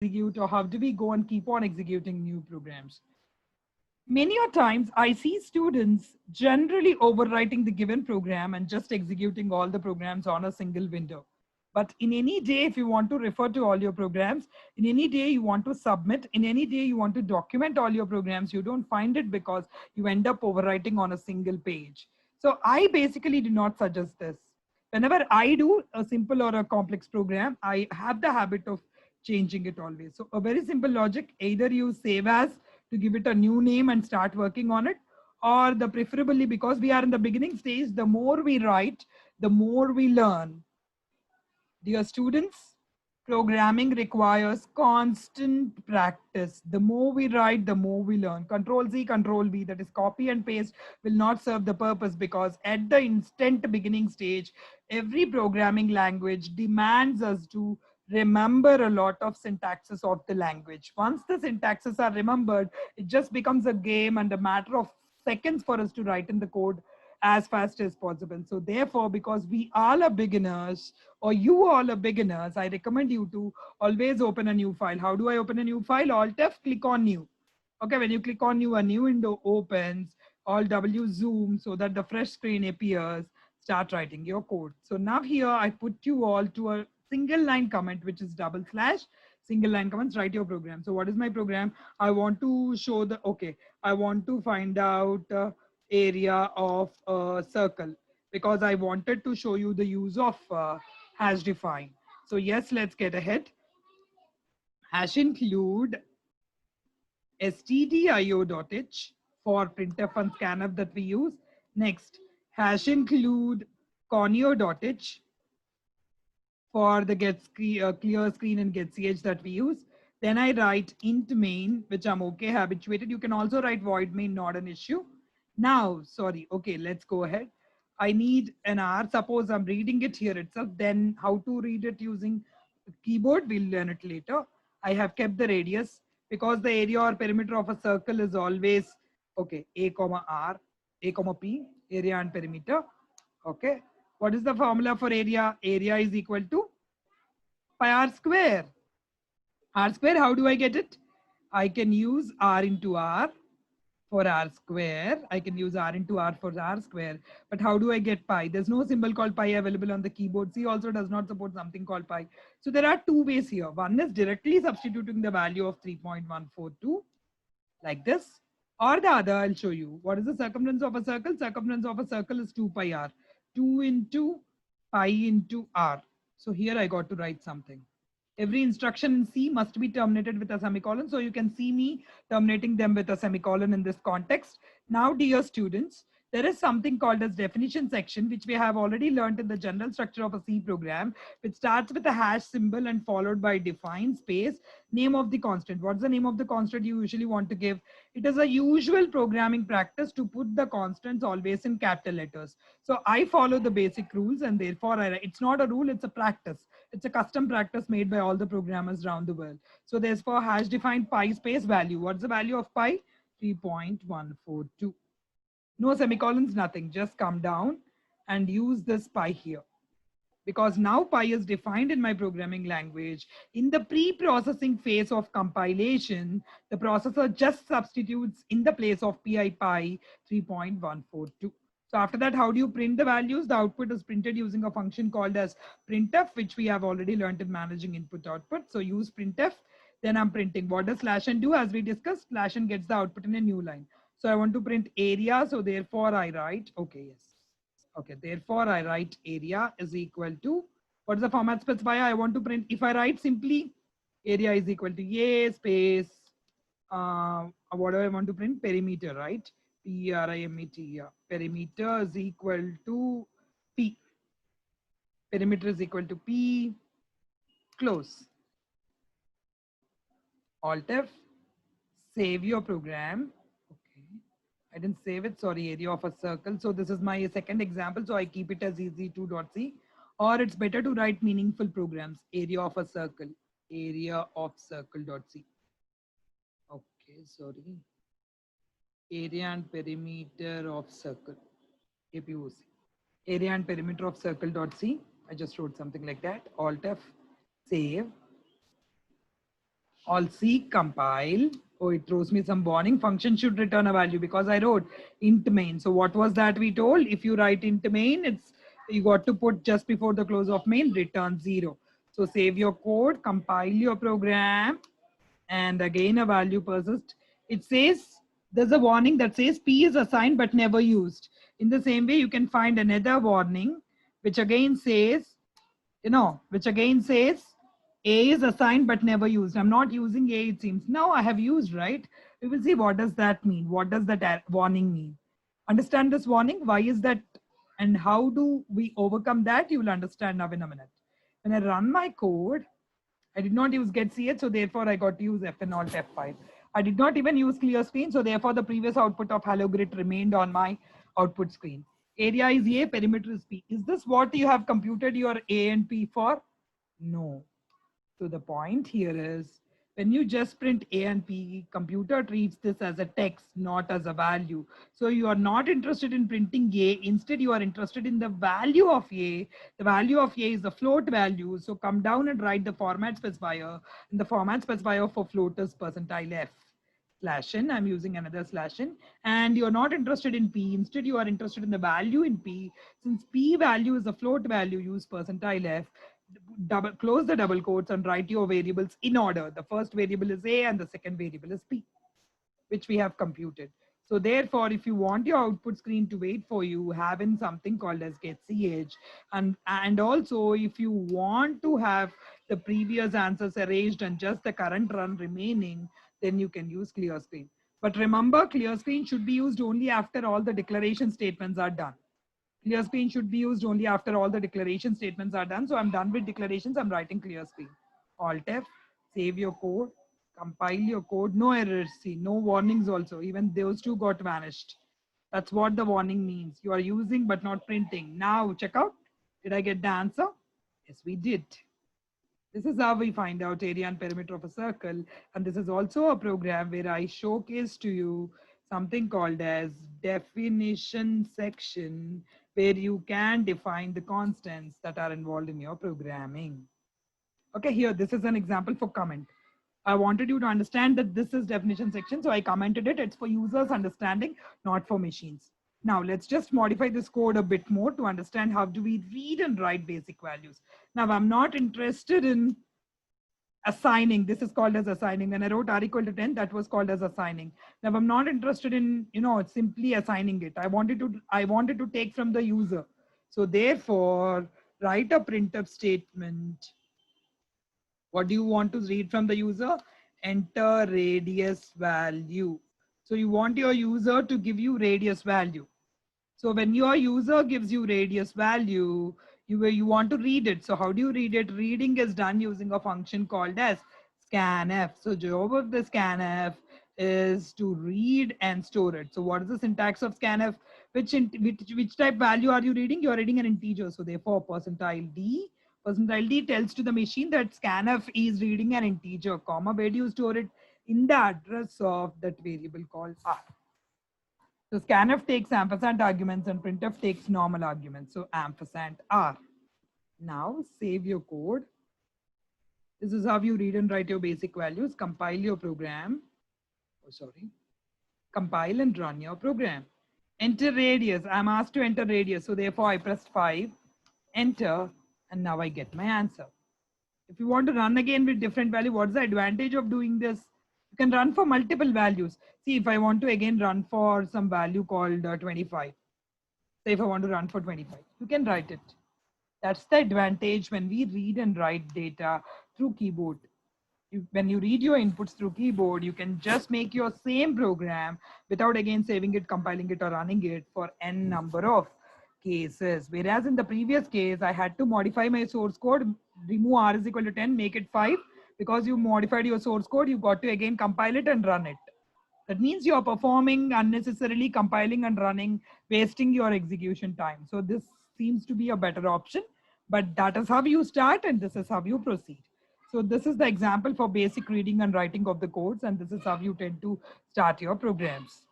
execute, or how do we go and keep on executing new programs? Many a times I see students generally overwriting the given program and just executing all the programs on a single window. But in any day, if you want to refer to all your programs, in any day you want to submit, in any day you want to document all your programs, you don't find it because you end up overwriting on a single page. So I basically do not suggest this. Whenever I do a simple or a complex program, I have the habit of changing it always. So a very simple logic, either you save as to give it a new name and start working on it, or the preferably, because we are in the beginning stage, the more we write, the more we learn. Dear students, programming requires constant practice. The more we write, the more we learn. Control Z, Control V, that is copy and paste, will not serve the purpose, because at the instant beginning stage, every programming language demands us to remember a lot of syntaxes of the language. Once the syntaxes are remembered, it just becomes a game and a matter of seconds for us to write in the code as fast as possible. So therefore, because we all are beginners, or you all are beginners, I recommend you to always open a new file. How do I open a new file? Alt F, click on new. Okay, when you click on new, a new window opens. Alt W, zoom so that the fresh screen appears. Start writing your code. So now here I put you all to a single line comment, which is double slash single line comments. Write your program. So what is my program? I want to show the, okay, I want to find out area of a circle, because I wanted to show you the use of hash define. So yes, let's get ahead. Hash include stdio.h for printf and scanf that we use. Next, hash include conio.h for the clear screen and get ch that we use. Then I write int main, which I'm okay habituated. You can also write void main, not an issue. Now, sorry, okay, let's go ahead. I need an R. Suppose I'm reading it here itself. Then how to read it using keyboard, we'll learn it later. I have kept the radius because the area or perimeter of a circle is always, okay, A comma R, A comma P, area and perimeter. Okay. What is the formula for area? Area is equal to pi r square. R square, how do I get it? I can use R into R for R square. I can use R into R for R square. But how do I get pi? There's no symbol called pi available on the keyboard. C also does not support something called pi. So there are two ways here. One is directly substituting the value of 3.142 like this. Or the other, I'll show you. What is the circumference of a circle? Circumference of a circle is 2 pi r. 2 into pi into r. So here I got to write something. Every instruction in C must be terminated with a semicolon. So you can see me terminating them with a semicolon in this context. Now, dear students, there is something called as definition section, which we have already learned in the general structure of a C program, which starts with a hash symbol and followed by define space, name of the constant. What's the name of the constant you usually want to give? It is a usual programming practice to put the constants always in capital letters. So I follow the basic rules, and therefore it's not a rule, it's a practice. It's a custom practice made by all the programmers around the world. So there's for hash defined pi space value. What's the value of pi? 3.142. No semicolons, nothing. Just come down and use this pi here. Because now pi is defined in my programming language. In the pre-processing phase of compilation, the processor just substitutes in the place of pi 3.142. So after that, how do you print the values? The output is printed using a function called as printf, which we have already learned in managing input output. So use printf. Then I'm printing. What does slash n do? As we discussed, slash n gets the output in a new line. So I want to print area. So therefore I write, okay, yes. Okay, therefore I write area is equal to, what is the format specifier I want to print? If I write simply area is equal to a space, what do I want to print? Perimeter, right? Perimeter, yeah. Perimeter is equal to P. Perimeter is equal to P, close. Alt F, save your program. Okay, I didn't save it, sorry, area of a circle. So this is my second example. So I keep it as easy2.c, or it's better to write meaningful programs, area of a circle, area of circle.c. Okay, sorry. Area and perimeter of circle, APOC. Area and perimeter of circle.c. I just wrote something like that. Alt F, save. Alt-C, compile. Oh, it throws me some warning. Function should return a value because I wrote int main. So what was that we told? If you write int main, it's you got to put just before the close of main, return 0. So save your code, compile your program, and again a value persists. It says there's a warning that says P is assigned but never used. In the same way, you can find another warning which again says, which again says A is assigned but never used. I'm not using A, it seems. No, I have used, right? We will see what does that mean. What does that warning mean? Understand this warning? Why is that? And how do we overcome that? You will understand now in a minute. When I run my code, I did not use getch, so therefore I got to use F and Alt F5. I did not even use clear screen, so therefore the previous output of hello grid remained on my output screen. Area is A, perimeter is P. Is this what you have computed your A and P for? No. So the point here is when you just print A and P, computer treats this as a text, not as a value. So you are not interested in printing A. Instead, you are interested in the value of A. The value of A is the float value. So come down and write the format specifier. And the format specifier for float is percentile F. /n, I'm using another /n, and you're not interested in P. Instead, you are interested in the value in P. Since P value is a float value, use percentile F. Close the double quotes and write your variables in order. The first variable is A and the second variable is P, which we have computed. So therefore, if you want your output screen to wait for you, have in something called as getch. And also, if you want to have the previous answers erased and just the current run remaining, then you can use clear screen. But remember, clear screen should be used only after all the declaration statements are done. Clear screen should be used only after all the declaration statements are done. So I'm done with declarations. I'm writing clear screen. Alt F, save your code, compile your code. No errors, see, no warnings also. Even those two got vanished. That's what the warning means. You are using but not printing. Now check out. Did I get the answer? Yes, we did. This is how we find out area and perimeter of a circle. And this is also a program where I showcase to you something called as definition section, where you can define the constants that are involved in your programming. Okay, here, this is an example for comment. I wanted you to understand that this is definition section, so I commented it. It's for users' understanding, not for machines. Now, let's just modify this code a bit more to understand how do we read and write basic values. Now, I'm not interested in assigning. This is called as assigning. When I wrote r equal to 10, that was called as assigning. Now, I'm not interested in, simply assigning it. I wanted to take from the user. So therefore, write a printf statement. What do you want to read from the user? Enter radius value. So you want your user to give you radius value. So when your user gives you radius value, you want to read it. So how do you read it? Reading is done using a function called as scanf. So job of the scanf is to read and store it. So what is the syntax of scanf? Which type value are you reading? You are reading an integer. So therefore percentile D tells to the machine that scanf is reading an integer, comma, where do you store it? In the address of that variable called R. So scanf takes ampersand arguments and printf takes normal arguments. So ampersand R. Now save your code. This is how you read and write your basic values. Compile your program. Compile and run your program. Enter radius. I'm asked to enter radius. So therefore I pressed 5, enter, and now I get my answer. If you want to run again with different value, what's the advantage of doing this? You can run for multiple values. See, if I want to again run for some value called 25, say if I want to run for 25, you can write it. That's the advantage when we read and write data through keyboard. When you read your inputs through keyboard, you can just make your same program without again saving it, compiling it, or running it for n number of cases. Whereas in the previous case, I had to modify my source code, remove r is equal to 10, make it 5. Because you modified your source code, you got to again compile it and run it. That means you're performing unnecessarily, compiling and running, wasting your execution time. So this seems to be a better option, but that is how you start and this is how you proceed. So this is the example for basic reading and writing of the codes, and this is how you tend to start your programs.